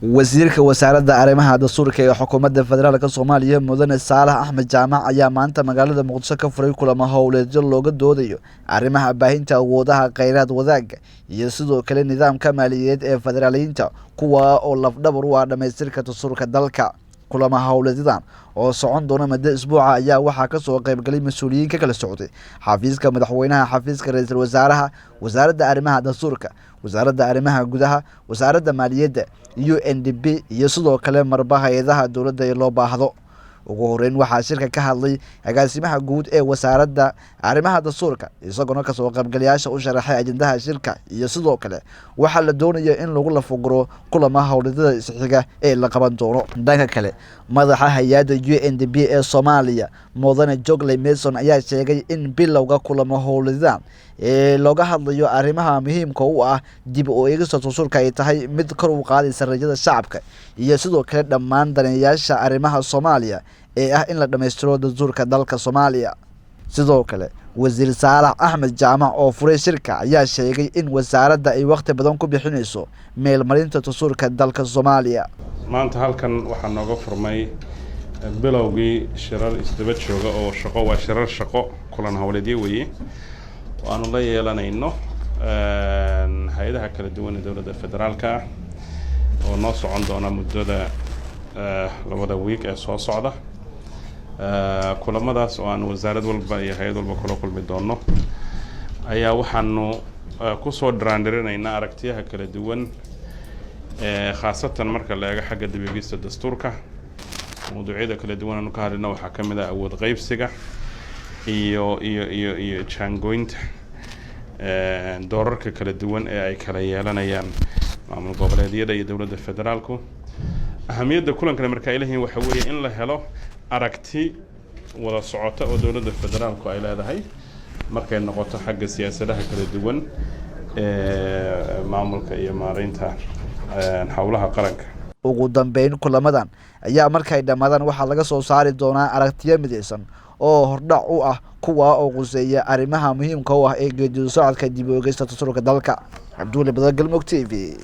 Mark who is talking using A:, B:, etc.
A: wasiirka wasaaradda arrimaha dastuurka ee xukuumadda federaalka Soomaaliya Mudane Saalax Axmed Jaamac ayaa maanta magaalada Muqdisho ka furay kulamo howleedyo looga doodayo arrimaha baahinta awoodaha kheyraad wadaagga iyo sidoo kale nidaamka maaliyadeed ee federaaliyinta kuwa oo lafdhabar u ah dhamaystirka dastuurka dalka. kulama howleedyadan oo socon doona muddo isbuuca ayaa waxaa ka soo qayb galay mas'uuliyiin ka kala socday xafiiska madaxweynaha, xafiiska ra'iisul wasaaraha, wasaaradda arrimaha dastuurka, wasaaradda arrimaha gudaha, wasaaradda maaliyadda, UNDP iyo sidoo kale marba hay'adaha dowladda ee loo baahdo. ugu horeyn waxaa shirka ka hadlay agaasimaha guud ee wasaaradda arrimaha dastuurka isagoo ka soo qaybgalayaasha u sharaxay ajendaha shirka iyo sidoo kale waxa la doonayo in lagu lafaguro kulama howleedyada isxiga ee la qaban doono. dhanka kale madaxa hay'adda UNDP ee Soomaaliya Mudane Jogley Mason ayaa sheegay in bilowga kulama howleedyadan ee looga hadlayo arrimaha muhiimka u ah dib u eegista dastuurka ay tahay mid kor u qaadaysa rajada shacabka iyo sidoo kale dhammaan daneeyayaasha arrimaha Soomaaliya ee ah in la dhameystiro dastuurka dalka Soomaaliya. sidoo kale wasiir Saalax Axmed Jaamac oo furay shirka ayaa sheegay in wasaaradda ay waqti badan ku bixinayso meel marinta dastuurka dalka Soomaaliya.
B: maanta halkan waxaa nooga furmay bilowgii shirar isdaba jooga oo shaqo waa shirar shaqo kulan howleedyo weeye waanu la yeelanayno hay'adaha kala duwan ee dowladda federaalka oo noo socon doona muddada labada week ee soo socda. kulamadaas oo aan wasaarad walba iyo hay'ad walba kula kulmi doono ayaa waxaanu ku soo dhiraandhirinaynaa aragtiyaha kala duwan khaasatan marka la eego xagga dib u eegista dastuurka. mawduucyada kala duwan aanu ka hadlayno waxaa ka mid ah awood qaybsiga iyo jaangoynta doorarka kala duwan ee ay kala yeelanayaan maamul goboleedyada iyo dowladda federaalku. ahamiyadda kulankan marka ay leeyihiin waxa weeye in la helo aragti wada socota oo dowladda federaalku ay leedahay markay noqoto xagga siyaasadaha kala duwan ee maamulka iyo maareynta hawlaha qaranka.
A: ugu dambeyn kulamadan ayaa markay dhamaadaan waxaa laga soo saari doonaa aragtiyo midaysan oo hordhac u ah kuwa oo quseeya arrimaha muhiimka u ah ee geedi socodka dib u eegista dastuurka dalka. Abdulle Badar Galmudug TV.